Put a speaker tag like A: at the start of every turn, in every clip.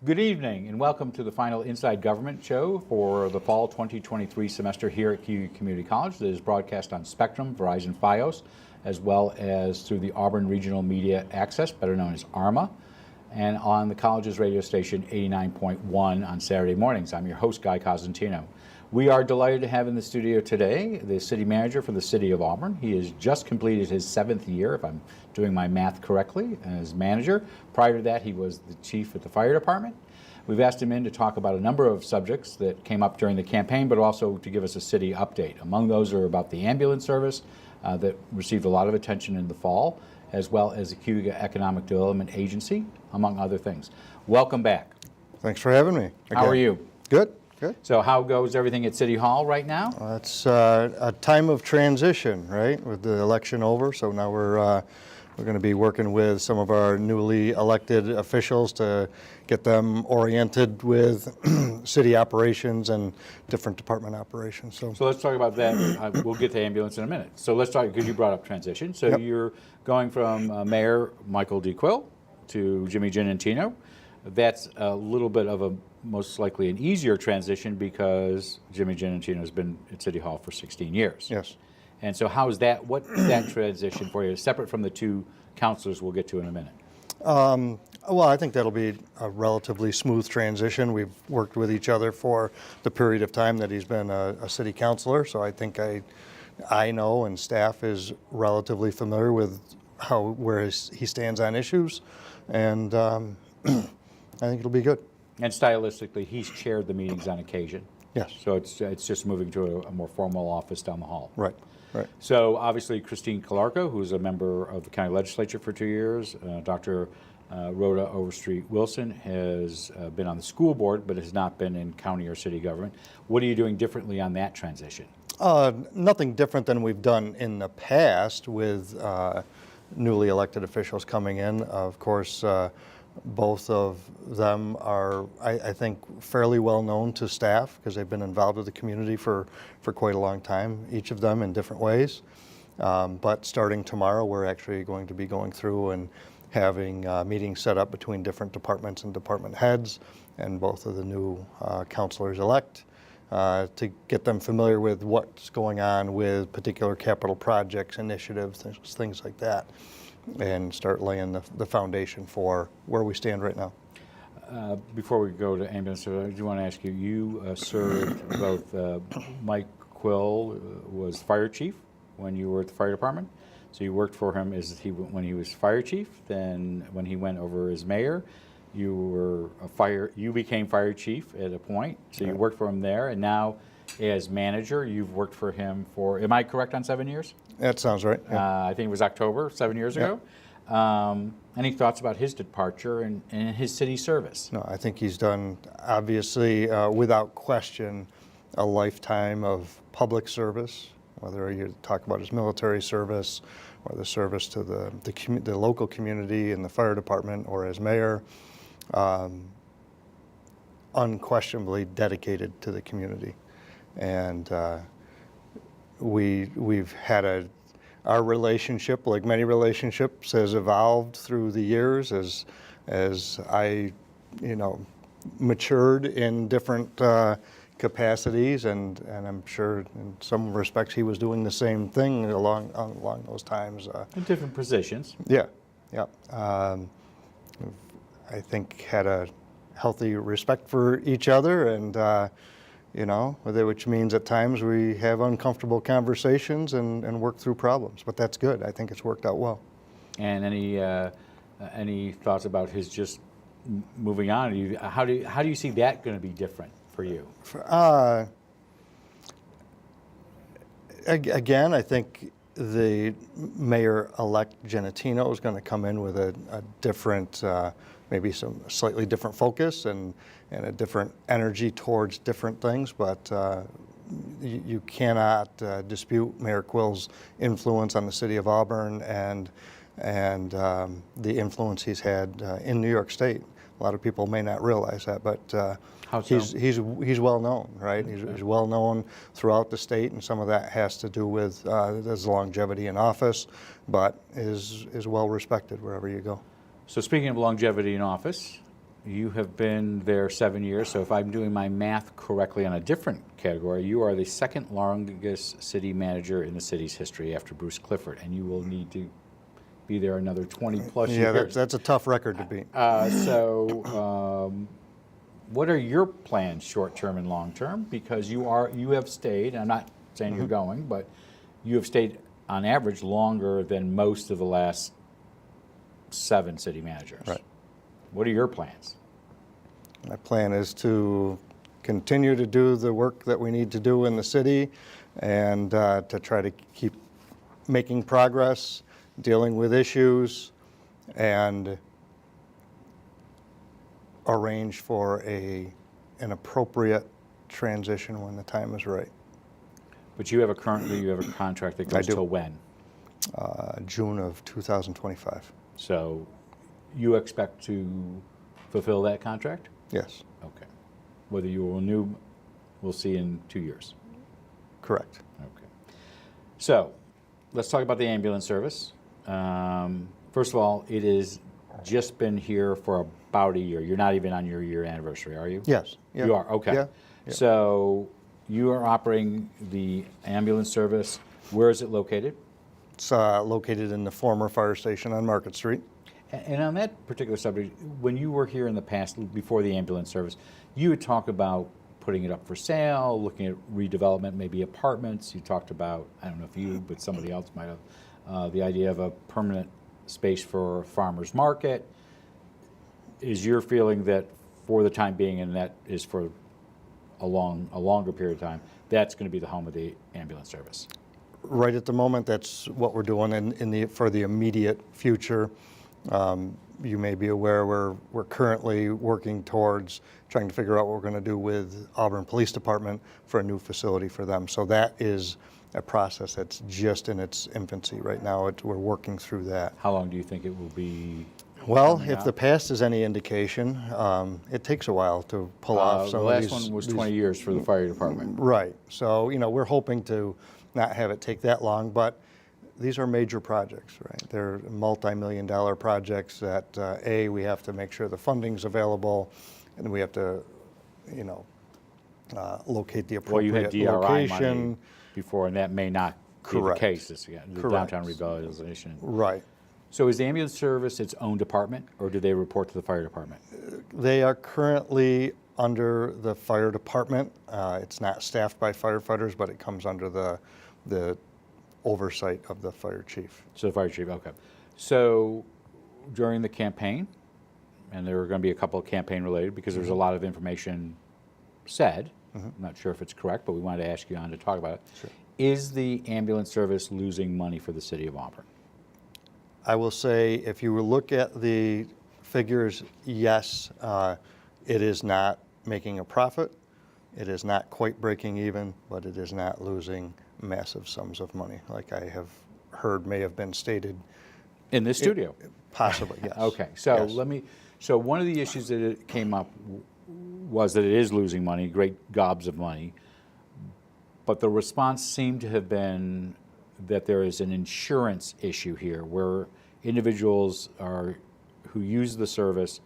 A: Good evening and welcome to the final Inside Government show for the fall 2023 semester here at KU Community College that is broadcast on Spectrum, Verizon Fios, as well as through the Auburn Regional Media Access, better known as ARMA, and on the college's radio station 89.1 on Saturday mornings. I'm your host, Guy Cosentino. We are delighted to have in the studio today the city manager for the city of Auburn. He has just completed his 7th year, if I'm doing my math correctly, as manager. Prior to that, he was the chief at the fire department. We've asked him in to talk about a number of subjects that came up during the campaign, but also to give us a city update. Among those are about the ambulance service that received a lot of attention in the fall, as well as the KU Economic Development Agency, among other things. Welcome back.
B: Thanks for having me. Again.
A: How are you?
B: Good. Good.
A: So how goes everything at City Hall right now?
B: It's a time of transition, right, with the election over. So now we're going to be working with some of our newly elected officials to get them oriented with city operations and different department operations. So
A: let's talk about that. We'll get to ambulance in a minute. So let's talk, because you brought up transition. So
B: Yep.
A: You're going from Mayor Michael D. Quill to Jimmy Giannantino. That's a little bit of a most likely an easier transition because Jimmy Giannantino has been at City Hall for 16 years.
B: Yes.
A: And so how is that, what's that transition for you, separate from the two counselors we'll get to in a minute?
B: Well, I think that'll be a relatively smooth transition. We've worked with each other for the period of time that he's been a city councilor, so I think I know and staff is relatively familiar with where he stands on issues, and I think it'll be good.
A: And stylistically, he's chaired the meetings on occasion.
B: Yes.
A: So it's just moving to a more formal office down the hall.
B: Right. Right.
A: So obviously Christine Calarco, who's a member of the county legislature for 2 years, Dr. Rhoda Overstreet Wilson has been on the school board, but has not been in county or city government. What are you doing differently on that transition?
B: Nothing different than we've done in the past with newly elected officials coming in. Of course, both of them are, I think, fairly well known to staff because they've been involved with the community for quite a long time, each of them in different ways. But starting tomorrow, we're actually going to be going through and having meetings set up between different departments and department heads and both of the new counselors-elect to get them familiar with what's going on with particular capital projects, initiatives, things like that, and start laying the foundation for where we stand right now.
A: Before we go to ambulance, I do want to ask you, you served both, Mike Quill was fire chief when you were at the fire department. So you worked for him when he was fire chief. Then when he went over as mayor, you became fire chief at a point. So you worked for him there, and now as manager, you've worked for him for, am I correct on 7 years?
B: That sounds right. Yeah.
A: I think it was October, 7 years ago. Any thoughts about his departure and his city service?
B: No, I think he's done, obviously, without question, a lifetime of public service, whether you talk about his military service or the service to the local community and the fire department or as mayor, unquestionably dedicated to the community. And we've had our relationship, like many relationships, has evolved through the years as I, matured in different capacities, and I'm sure in some respects he was doing the same thing along those times.
A: In different positions.
B: Yeah. I think had a healthy respect for each other, and which means at times we have uncomfortable conversations and work through problems. But that's good. I think it's worked out well.
A: And any thoughts about his just moving on? How do you see that going to be different for you?
B: Again, I think the mayor-elect Giannantino is going to come in with a different, maybe some slightly different focus and a different energy towards different things, but you cannot dispute Mayor Quill's influence on the city of Auburn and the influence he's had in New York State. A lot of people may not realize that, but
A: How so?
B: he's well known, right? He's well known throughout the state, and some of that has to do with his longevity in office, but is well respected wherever you go.
A: So speaking of longevity in office, You have been there 7 years, so if I'm doing my math correctly on a different category, you are the second longest city manager in the city's history after Bruce Clifford, and you will need to be there another 20-plus
B: Yeah,
A: years.
B: that's a tough record to beat.
A: What are your plans, short-term and long-term? Because you have stayed, I'm not saying you're going, but you have stayed on average longer than most of the last 7 city managers.
B: Right.
A: What are your plans?
B: My plan is to continue to do the work that we need to do in the city and to try to keep making progress, dealing with issues, and arrange for an appropriate transition when the time is right.
A: But you have a contract that goes
B: do.
A: till when?
B: June of 2025.
A: So you expect to fulfill that contract?
B: Yes,
A: Okay. Whether you will renew, we'll see in 2 years.
B: correct.
A: Okay. So let's talk about the ambulance service. First of all, it has just been here for about a year. You're not even on your year anniversary, are you?
B: Yes. Yeah.
A: You are, okay.
B: Yeah. Yeah.
A: So you are operating the ambulance service. Where is it located?
B: It's located in the former fire station on Market Street.
A: And on that particular subject, when you were here in the past, before the ambulance service, you would talk about putting it up for sale, looking at redevelopment, maybe apartments. You talked about, I don't know if you, but somebody else might have, the idea of a permanent space for a farmer's market. Is your feeling that for the time being, and that is for a longer period of time, that's going to be the home of the ambulance service?
B: Right at the moment, that's what we're doing for the immediate future. You may be aware we're currently working towards trying to figure out what we're going to do with Auburn Police Department for a new facility for them. So that is a process that's just in its infancy right now. We're working through that.
A: How long do you think it will be?
B: Well,
A: coming
B: if
A: out?
B: the past is any indication, it takes a while to pull off some
A: the
B: of
A: last
B: these.
A: one was 20 years for the fire department.
B: Right. So, we're hoping to not have it take that long, but these are major projects, right? They're multi-million-dollar projects that, we have to make sure the funding's available, and we have to, locate the
A: Well, you had
B: appropriate
A: DRI
B: location.
A: money before, and that may not be the
B: Correct.
A: case. The
B: Correct.
A: downtown revitalization.
B: Right.
A: So is the ambulance service its own department, or do they report to the fire department?
B: They are currently under the fire department. It's not staffed by firefighters, but it comes under the oversight of the fire chief.
A: So the fire chief, okay. So during the campaign, and there are going to be a couple of campaign related, because there's a lot of information said, I'm not sure if it's correct, but we wanted to ask you on to talk about it.
B: Sure.
A: Is the ambulance service losing money for the city of Auburn?
B: I will say, if you look at the figures, yes, it is not making a profit. It is not quite breaking even, but it is not losing massive sums of money, like I have heard may have been stated.
A: In this studio?
B: Possibly, yes.
A: Okay, so
B: Yes.
A: so one of the issues that it came up was that it is losing money, great gobs of money, but the response seemed to have been that there is an insurance issue here where individuals who use the service,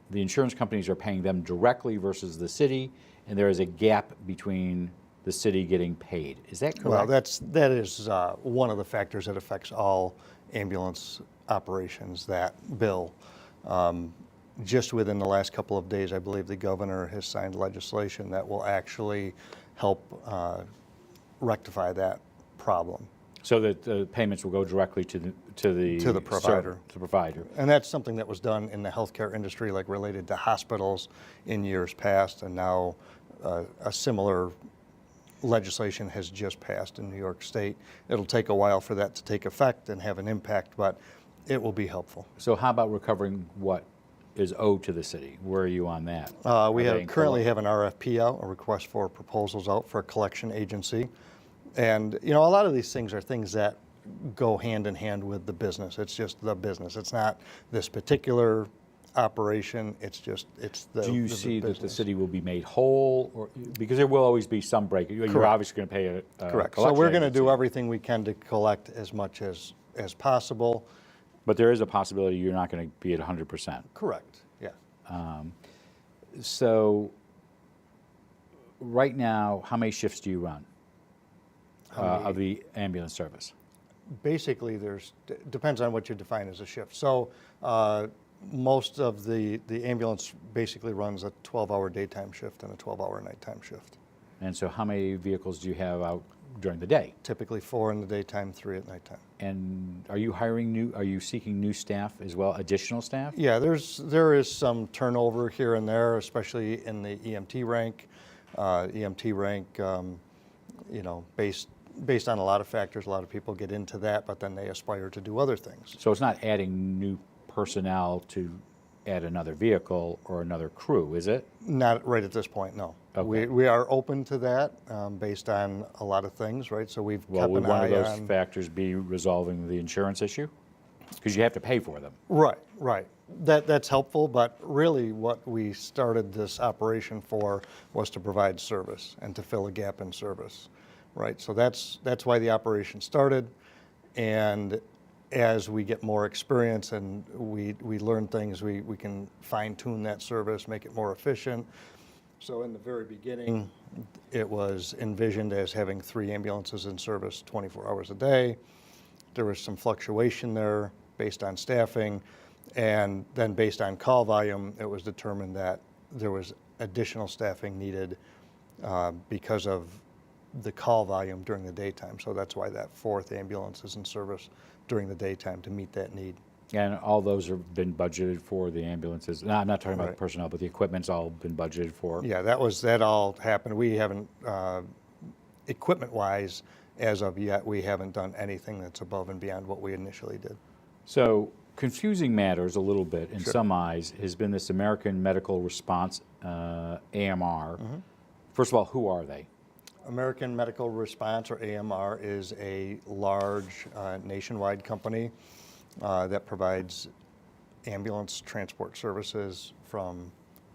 A: the insurance companies are paying them directly versus the city, and there is a gap between the city getting paid. Is that correct?
B: Well, that is one of the factors that affects all ambulance operations, that bill. Just within the last couple of days, I believe the governor has signed legislation that will actually help rectify that problem.
A: So that the payments will go directly to the
B: provider.
A: To the provider.
B: And that's something that was done in the healthcare industry, like related to hospitals in years past, and now a similar legislation has just passed in New York State. It'll take a while for that to take effect and have an impact, but it will be helpful.
A: So how about recovering what is owed to the city? Where are you on that?
B: We
A: Are they in
B: currently have an RFP out, a request for proposals out for a collection agency. And, a lot of these things are things that go hand in hand with the business. It's just the business. It's not this particular operation. It's the
A: Do you see that the
B: business.
A: city will be made whole, or because there will always be some break? You're
B: Correct.
A: obviously going to pay a
B: Correct. So
A: collection
B: we're going to
A: agency.
B: do everything we can to collect as much as possible.
A: But there is a possibility you're not going to be at 100%.
B: Correct. Yeah.
A: So right now, how many shifts do you run of the ambulance service?
B: Basically, depends on what you define as a shift. So most of the ambulance basically runs a 12-hour daytime shift and a 12-hour nighttime shift.
A: And so how many vehicles do you have out during the day?
B: Typically 4 in the daytime, 3 at nighttime.
A: And are you seeking new staff as well, additional staff?
B: Yeah, there is some turnover here and there, especially in the EMT rank. EMT rank, based on a lot of factors, a lot of people get into that, but then they aspire to do other things.
A: So it's not adding new personnel to add another vehicle or another crew, is it?
B: Not right at this point, no.
A: Okay.
B: We are open to that based on a lot of things, right? So we've
A: Well,
B: kept
A: would
B: an
A: one
B: eye
A: of those
B: on.
A: factors be resolving the insurance issue? Because you have to pay for them.
B: Right. That's helpful, but really what we started this operation for was to provide service and to fill a gap in service, right? So that's why the operation started, and as we get more experience and we learn things, we can fine tune that service, make it more efficient. So in the very beginning, it was envisioned as having 3 ambulances in service 24 hours a day. There was some fluctuation there based on staffing, and then based on call volume, it was determined that there was additional staffing needed because of the call volume during the daytime. So that's why that 4th ambulance is in service during the daytime to meet that need.
A: And all those have been budgeted for, the ambulances. No, I'm not talking about the
B: Right.
A: personnel, but the equipment's all been budgeted for.
B: Yeah, that all happened. We haven't, equipment-wise, as of yet, we haven't done anything that's above and beyond what we initially did.
A: So confusing matters a little bit in
B: Sure.
A: some eyes has been this American Medical Response, AMR.
B: Mm-hmm.
A: First of all, who are they?
B: American Medical Response, or AMR, is a large nationwide company that provides ambulance transport services from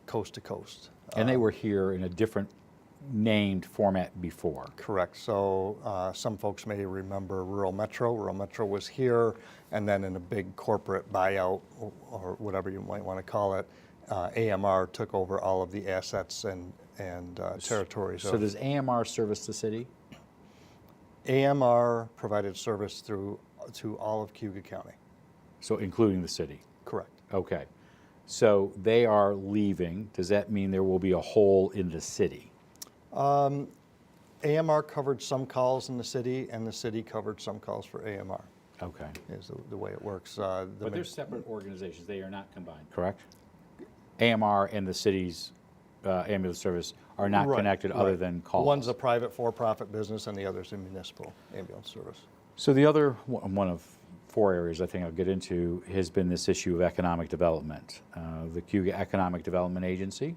B: coast to coast.
A: And they were here in a different named format before.
B: Correct. So some folks may remember Rural Metro. Rural Metro was here, and then in a big corporate buyout, or whatever you might want to call it, AMR took over all of the assets and territories.
A: So does AMR service the city?
B: AMR provided service to all of Cayuga County.
A: So including the city?
B: Correct.
A: Okay. So they are leaving. Does that mean there will be a hole in the city?
B: AMR covered some calls in the city, and the city covered some calls for AMR,
A: Okay.
B: is the way it works.
A: But they're separate organizations. They are not combined, correct? AMR and the city's ambulance service are not
B: Right,
A: connected other
B: right.
A: than calls.
B: One's a private for-profit business, and the other's a municipal ambulance service.
A: So the other one of 4 areas I think I'll get into has been this issue of economic development. The Cayuga Economic Development Agency,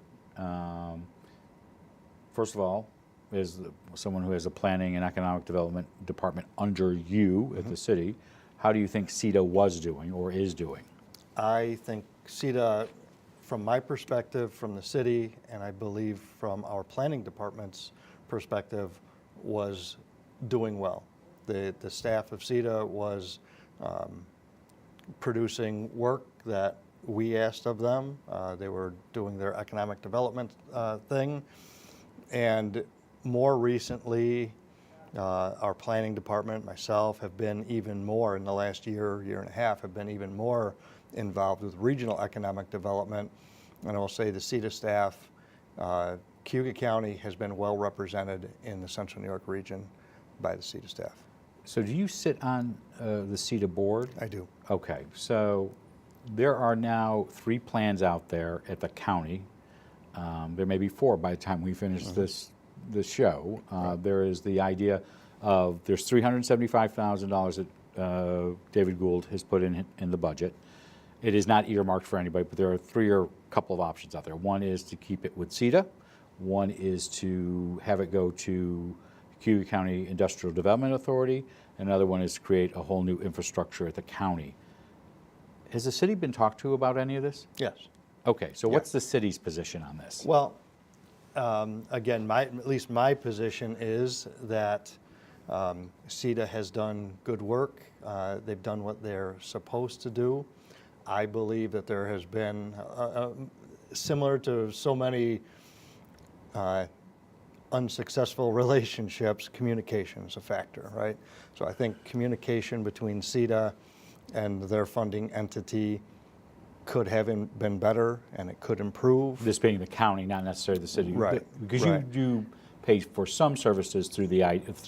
A: first of all, is someone who has a planning and economic development department under you at the city. How do you think CETA was doing or is doing?
B: I think CETA, from my perspective, from the city, and I believe from our planning department's perspective, was doing well. The staff of CETA was producing work that we asked of them. They were doing their economic development thing. And more recently, our planning department, myself, have been even more, in the last year and a half, have been even more involved with regional economic development. And I will say the CETA staff, Cayuga County has been well represented in the Central New York region by the CETA staff.
A: So do you sit on the CETA board?
B: I do.
A: Okay, so there are now 3 plans out there at the county. There may be 4 by the time we finish this show. There is the idea of there's $375,000 that David Gould has put in the budget. It is not earmarked for anybody, but there are 3 or a couple of options out there. One is to keep it with CETA. One is to have it go to Cayuga County Industrial Development Authority. Another one is to create a whole new infrastructure at the county. Has the city been talked to about any of this?
B: Yes.
A: Okay, so what's the city's position on this?
B: Well, again, at least my position is that CETA has done good work. They've done what they're supposed to do. I believe that there has been, similar to so many unsuccessful relationships, communication is a factor, right? So I think communication between CETA and their funding entity could have been better, and it could improve.
A: This being the county, not necessarily the city.
B: Right,
A: Because
B: right.
A: you do pay for some services through the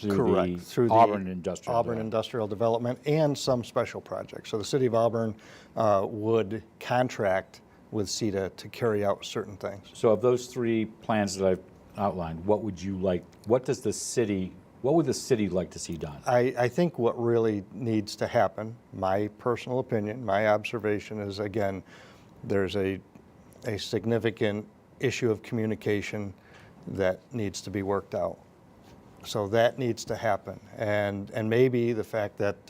B: Correct. Through the
A: Auburn Industrial
B: Auburn
A: Development.
B: Industrial Development and some special projects. So the city of Auburn would contract with CETA to carry out certain things.
A: So of those three plans that I've outlined, what would the city like to see done?
B: I think what really needs to happen, my personal opinion, my observation is, again, there's a significant issue of communication that needs to be worked out. So that needs to happen. And maybe the fact that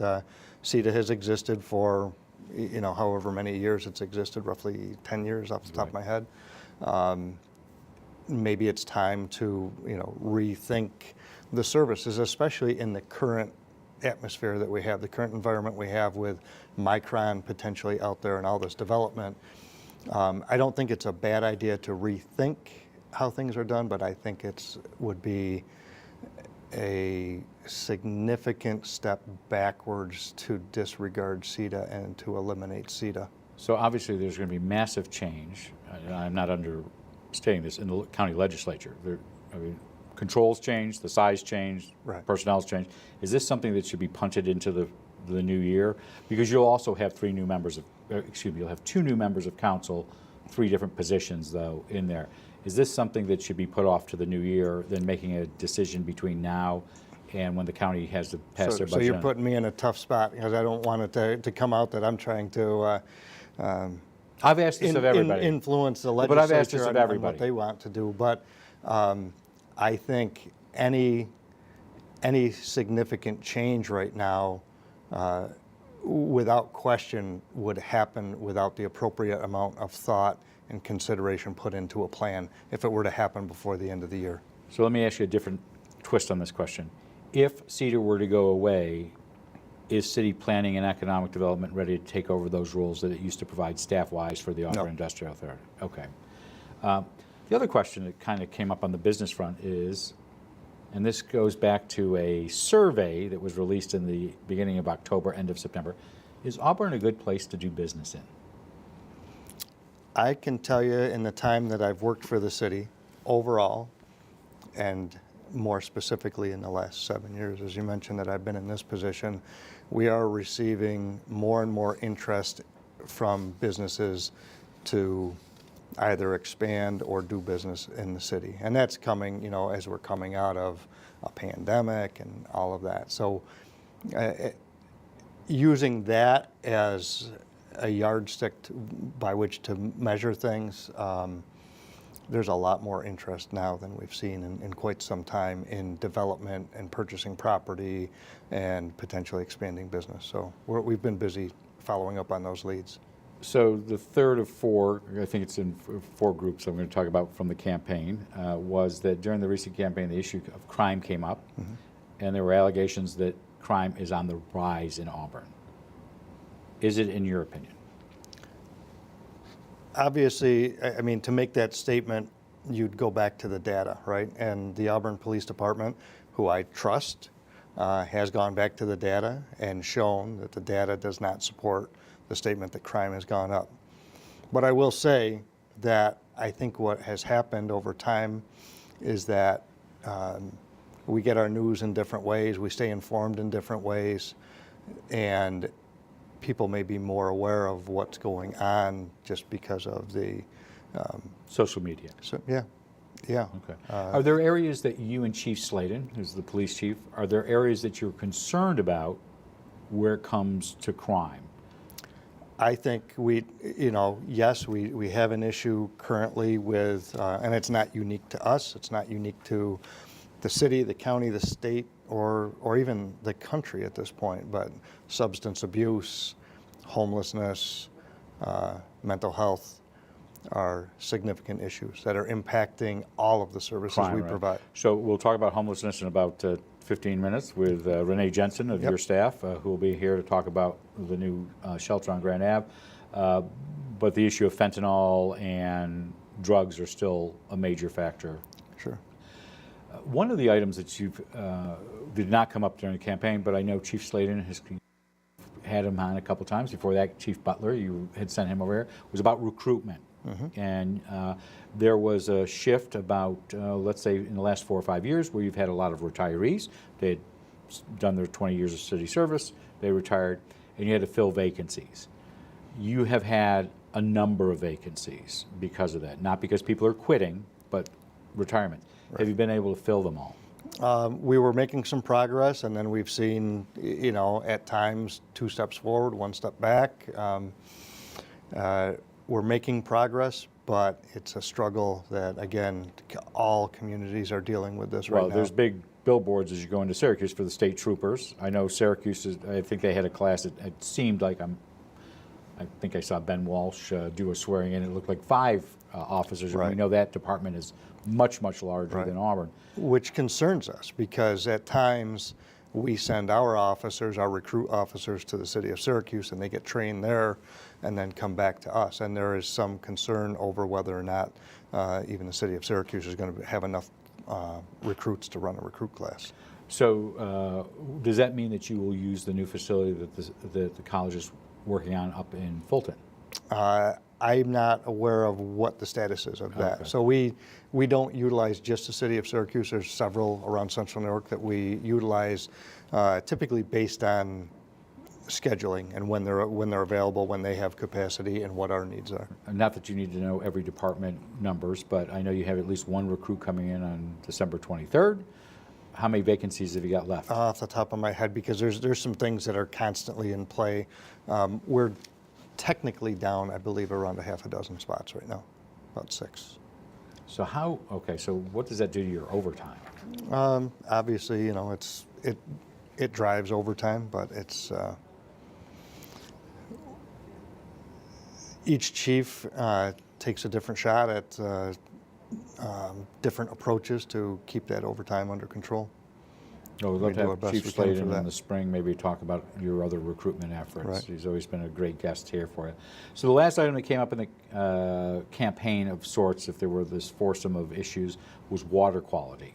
B: CETA has existed for, however many years it's existed, roughly 10 years off the top of my head, maybe it's time to, rethink the services, especially in the current atmosphere that we have, the current environment we have with Micron potentially out there and all this development. I don't think it's a bad idea to rethink how things are done, but I think would be a significant step backwards to disregard CETA and to eliminate CETA.
A: So obviously there's going to be massive change. I'm not understating this in the county legislature. Controls change, the size changed,
B: Right.
A: personnel's changed. Is this something that should be punted into the new year? Because you'll also have you'll have 2 new members of council, 3 different positions though in there. Is this something that should be put off to the new year than making a decision between now and when the county has to pass their budget?
B: So you're putting me in a tough spot because I don't want it to come out that I'm trying to
A: I've asked this of everybody.
B: influence the
A: But I've asked this
B: legislature
A: of
B: on
A: everybody.
B: what they want to do. But I think any significant change right now, without question, would happen without the appropriate amount of thought and consideration put into a plan if it were to happen before the end of the year.
A: So let me ask you a different twist on this question. If CETA were to go away, is city planning and economic development ready to take over those roles that it used to provide staff-wise for the Auburn
B: No.
A: Industrial Authority? Okay. The other question that kind of came up on the business front is, and this goes back to a survey that was released in the beginning of October, end of September, is Auburn a good place to do business in?
B: I can tell you in the time that I've worked for the city overall, and more specifically in the last 7 years, as you mentioned, that I've been in this position, we are receiving more and more interest from businesses to either expand or do business in the city. And that's coming, as we're coming out of a pandemic and all of that. So using that as a yardstick by which to measure things, there's a lot more interest now than we've seen in quite some time in development and purchasing property and potentially expanding business. So we've been busy following up on those leads.
A: So the third of 4, I think it's in 4 groups I'm going to talk about from the campaign, was that during the recent campaign, the issue of crime came up, and there were allegations that crime is on the rise in Auburn. Is it, in your opinion?
B: Obviously, I mean, to make that statement, you'd go back to the data, right? And the Auburn Police Department, who I trust, has gone back to the data and shown that the data does not support the statement that crime has gone up. But I will say that I think what has happened over time is that we get our news in different ways, we stay informed in different ways, and people may be more aware of what's going on just because of the
A: Social media.
B: So yeah.
A: Okay. Are there areas that you and Chief Sladen, who's the police chief, are there areas that you're concerned about where it comes to crime?
B: I think yes, we have an issue currently with, and it's not unique to us, it's not unique to the city, the county, the state, or even the country at this point, but substance abuse, homelessness, mental health are significant issues that are impacting all of the services
A: Crime,
B: we
A: right.
B: provide.
A: So we'll talk about homelessness in about 15 minutes with Renee Jensen of
B: Yep.
A: your staff, who will be here to talk about the new shelter on Grand Ave. But the issue of fentanyl and drugs are still a major factor.
B: Sure.
A: One of the items that you've did not come up during the campaign, but I know Chief Sladen has had him on a couple times. Before that, Chief Butler, you had sent him over here, was about recruitment. And there was a shift about, let's say, in the last 4 or 5 years where you've had a lot of retirees. They had done their 20 years of city service, they retired, and you had to fill vacancies. You have had a number of vacancies because of that, not because people are quitting, but retirement. Right. Have you been able to fill them all?
B: We were making some progress, and then we've seen, at times 2 steps forward, 1 step back. We're making progress, but it's a struggle that, again, all communities are dealing with this right now.
A: Well, there's big billboards as you go into Syracuse for the state troopers. I know Syracuse, I think they had a class, it seemed like I think I saw Ben Walsh do a swearing in. It looked like 5 officers.
B: Right.
A: And we know that department is much, much larger
B: Right.
A: than Auburn.
B: Which concerns us, because at times we send our officers, our recruit officers, to the city of Syracuse, and they get trained there and then come back to us. And there is some concern over whether or not even the city of Syracuse is going to have enough recruits to run a recruit class.
A: So does that mean that you will use the new facility that the college is working on up in Fulton?
B: I'm not aware of what the status is of that.
A: Okay.
B: So we don't utilize just the city of Syracuse. There's several around Central New York that we utilize, typically based on scheduling and when they're available, when they have capacity, and what our needs are.
A: Not that you need to know every department numbers, but I know you have at least 1 recruit coming in on December 23rd. How many vacancies have you got left?
B: Off the top of my head, because there's some things that are constantly in play. We're technically down, I believe, around a half a dozen spots right now, about 6.
A: So so what does that do to your overtime?
B: Obviously, it drives overtime, but it's each chief takes a different shot at different approaches to keep that overtime under control.
A: We'd love to have Chief Sladen
B: that
A: in the spring, maybe talk about your other recruitment efforts.
B: Right.
A: He's always been a great guest here for you. So the last item that came up in the campaign of sorts, if there were this foursome of issues, was water quality.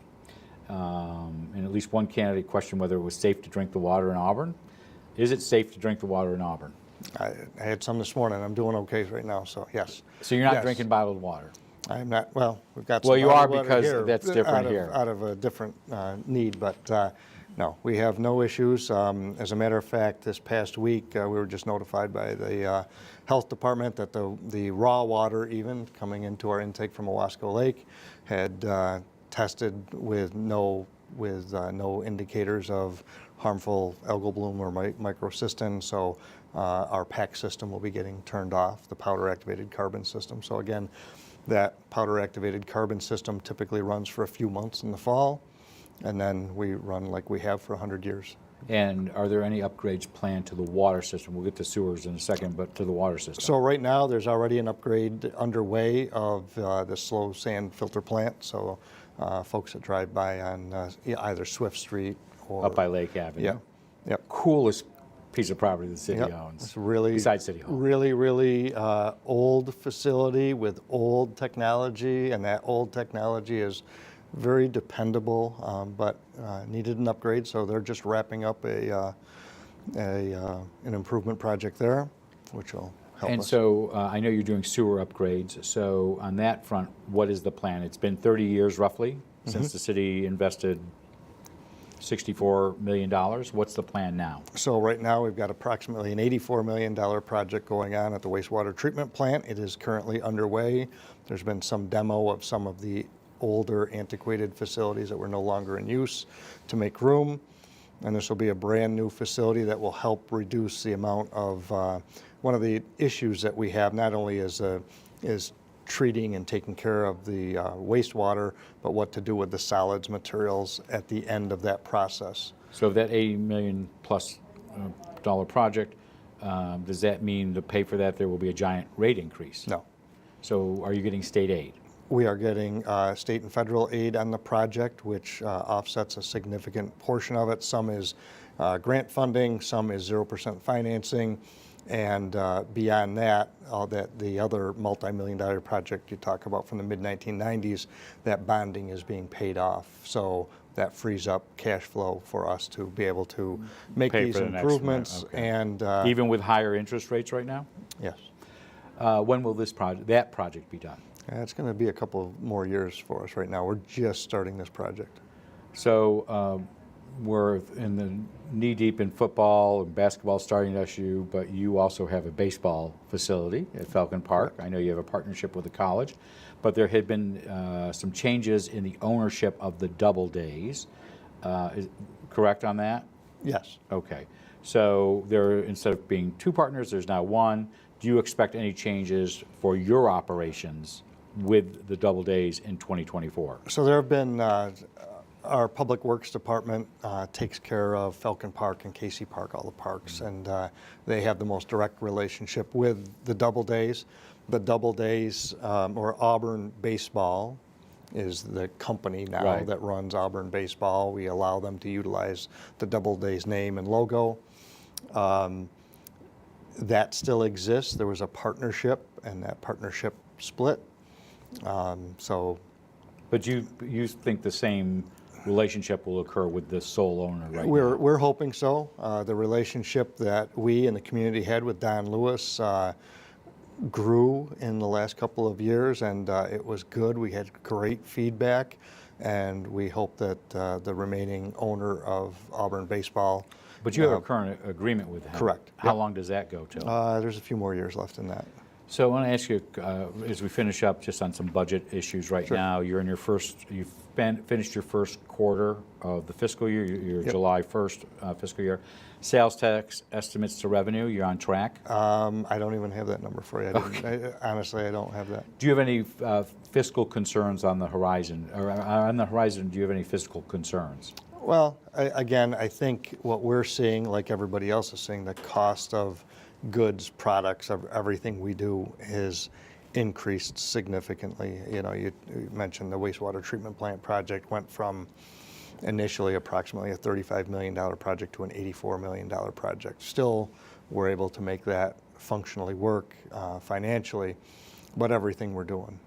A: And at least one candidate questioned whether it was safe to drink the water in Auburn. Is it safe to drink the water in Auburn?
B: I had some this morning. I'm doing okay right now, so yes.
A: So you're not
B: Yes.
A: drinking bottled water?
B: I'm not, well, we've got some
A: Well, you
B: bottled
A: are,
B: water
A: because
B: here,
A: that's different
B: out
A: here.
B: Out of a different need, but no, we have no issues. As a matter of fact, this past week, we were just notified by the health department that the raw water, even coming into our intake from Owasco Lake, had tested with no indicators of harmful algal bloom or microcystin. So our PAC system will be getting turned off, the powder activated carbon system. So again, that powder activated carbon system typically runs for a few months in the fall, and then we run like we have for 100 years.
A: And are there any upgrades planned to the water system? We'll get to sewers in a second, but to the water system.
B: So right now, there's already an upgrade underway of the slow sand filter plant. So folks that drive by on either Swift Street or
A: up by Lake Avenue.
B: Yeah. Yep.
A: Coolest piece of property the city
B: Yep.
A: owns.
B: It's really,
A: besides City Hall.
B: really old facility with old technology, and that old technology is very dependable, but needed an upgrade. So they're just wrapping up an improvement project there, which will help
A: And
B: us.
A: so I know you're doing sewer upgrades. So on that front, what is the plan? It's been 30 years roughly since the city invested $64 million. What's the plan now?
B: So right now we've got approximately an $84 million project going on at the wastewater treatment plant. It is currently underway. There's been some demo of some of the older antiquated facilities that were no longer in use to make room. And this will be a brand new facility that will help reduce the amount of, one of the issues that we have not only is treating and taking care of the wastewater, but what to do with the solids materials at the end of that process.
A: So that $80 million plus dollar project, does that mean to pay for that there will be a giant rate increase?
B: No.
A: So are you getting state aid?
B: We are getting state and federal aid on the project, which offsets a significant portion of it. Some is grant funding, some is 0% financing, And beyond that, the other multi-million-dollar project you talk about from the mid-1990s, that bonding is being paid off. So that frees up cash flow for us to be able to make
A: Pay
B: these
A: for the next
B: improvements.
A: one, okay.
B: And
A: Even with higher interest rates right now?
B: yes,
A: When will that project be done?
B: it's going to be a couple of more years for us right now. We're just starting this project.
A: So we're in the knee-deep in football and basketball starting at SU, but you also have a baseball facility at Falcon Park.
B: Correct.
A: I know you have a partnership with the college, but there had been some changes in the ownership of the double days. Is correct on that?
B: Yes.
A: Okay. So there, instead of being two partners, there's now one. Do you expect any changes for your operations with the double days in 2024?
B: So there have been, our Public Works Department takes care of Falcon Park and Casey Park, all the parks, and they have the most direct relationship with the double days. The double days, or Auburn Baseball, is the company now
A: Right.
B: that runs Auburn Baseball. We allow them to utilize the double days name and logo. That still exists. There was a partnership, and that partnership split.
A: But you think the same relationship will occur with the sole owner right now?
B: We're hoping so. The relationship that we and the community had with Don Lewis grew in the last couple of years, and it was good. We had great feedback, and we hope that the remaining owner of Auburn Baseball.
A: But you have a current agreement with him.
B: Correct.
A: How
B: Yep.
A: long does that go till?
B: There's a few more years left in that.
A: So I want to ask you, as we finish up just on some budget issues right
B: Sure.
A: now, you've finished your first quarter of the fiscal year, your
B: Yep.
A: July 1st fiscal year. Sales tax estimates to revenue, you're on track.
B: I don't even have that number for you. Honestly, I don't have that.
A: Do you have any fiscal concerns on the horizon? Or on the horizon, do you have any fiscal concerns?
B: Well, again, I think what we're seeing, like everybody else is seeing, the cost of goods, products, of everything we do is increased significantly. You know, you mentioned the wastewater treatment plant project went from initially approximately a $35 million project to an $84 million project. Still, we're able to make that functionally work financially, but everything we're doing,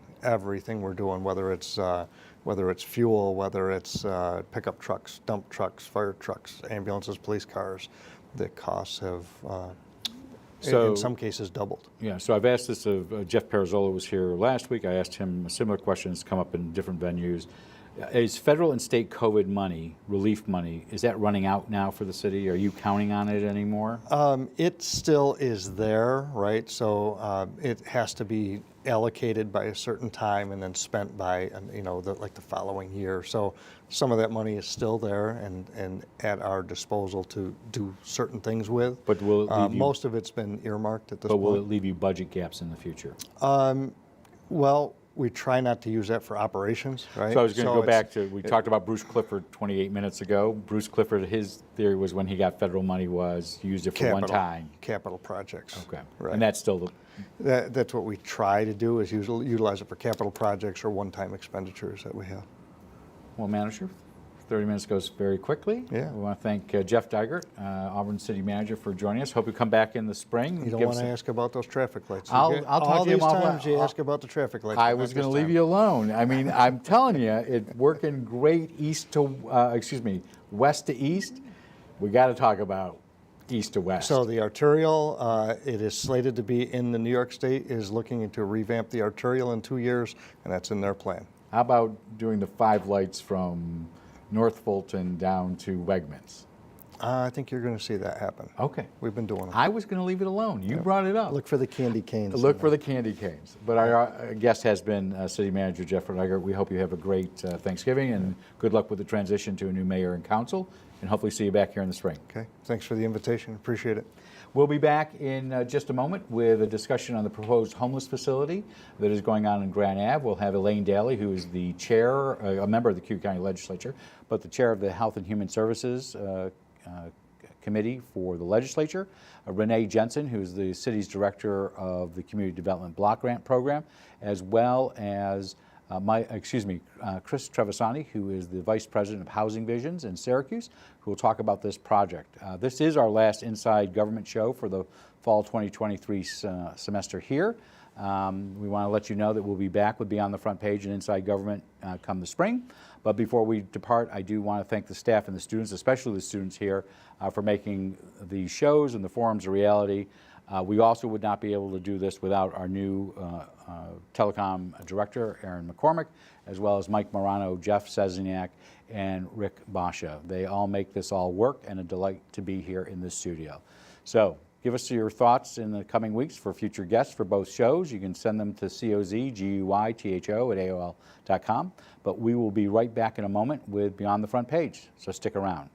B: whether it's fuel, whether it's pickup trucks, dump trucks, fire trucks, ambulances, police cars, the costs have in some cases doubled.
A: Yeah, so I've asked this of Jeff Perizzola was here last week. I asked him a similar question that's come up in different venues. Is federal and state COVID money, relief money, is that running out now for the city? Are you counting on it anymore?
B: It still is there, right? So it has to be allocated by a certain time and then spent by, like the following year. So some of that money is still there and at our disposal to do certain things with.
A: But will it leave you,
B: most of it's been earmarked at this
A: but
B: point.
A: will it leave you budget gaps in the future?
B: Well, we try not to use that for operations, right?
A: So I was going to go
B: it's-
A: back to, we talked about Bruce Clifford 28 minutes ago. Bruce Clifford, his theory was when he got federal money was used it for one time.
B: Capital projects.
A: Okay.
B: Right.
A: And that's still the,
B: That's what we try to do, is utilize it for capital projects or one-time expenditures that we have.
A: well, manager, 30 minutes goes very quickly.
B: Yeah.
A: We want to thank Jeff Dygert, Auburn City Manager, for joining us. Hope you come back in the spring.
B: You don't want to ask about those traffic lights.
A: I'll talk to you
B: all these
A: offline.
B: times you ask about the traffic lights.
A: I
B: but
A: was
B: not
A: going to
B: this
A: leave
B: time.
A: you alone. I mean, I'm telling you, it's working great west to east. We got to talk about east to west.
B: So the arterial, it is slated to be in the New York State, is looking to revamp the arterial in 2 years, and that's in their plan.
A: How about doing the 5 lights from North Fulton down to Wegmans?
B: I think you're going to see that happen.
A: Okay.
B: We've been doing it.
A: I was going to leave it alone. You brought it up.
B: Look for the candy canes.
A: Look for the candy canes. But our guest has been City Manager Jeff Dygert. We hope you have a great Thanksgiving and good luck with the transition to a new mayor and council, and hopefully see you back here in the spring.
B: Okay. Thanks for the invitation. Appreciate it.
A: We'll be back in just a moment with a discussion on the proposed homeless facility that is going on in Grand Ave. We'll have Elaine Daly, who is the chair, a member of the Cuyahoga County Legislature, but the chair of the Health and Human Services Committee for the Legislature, Renee Jensen, who's the city's director of the Community Development Block Grant Program, as well as Chris Trevisani, who is the Vice President of Housing Visions in Syracuse, who will talk about this project. This is our last Inside Government show for the fall 2023 semester here. We want to let you know that we'll be back with Beyond the Front Page and Inside Government come the spring. But before we depart, I do want to thank the staff and the students, especially the students here, for making the shows and the forums a reality. We also would not be able to do this without our new telecom director, Aaron McCormick, as well as Mike Morano, Jeff Seziniak, and Rick Basha. They all make this all work, and a delight to be here in this studio. So give us your thoughts in the coming weeks for future guests for both shows. You can send them to cozguytho@aol.com. But we will be right back in a moment with Beyond the Front Page, so stick around.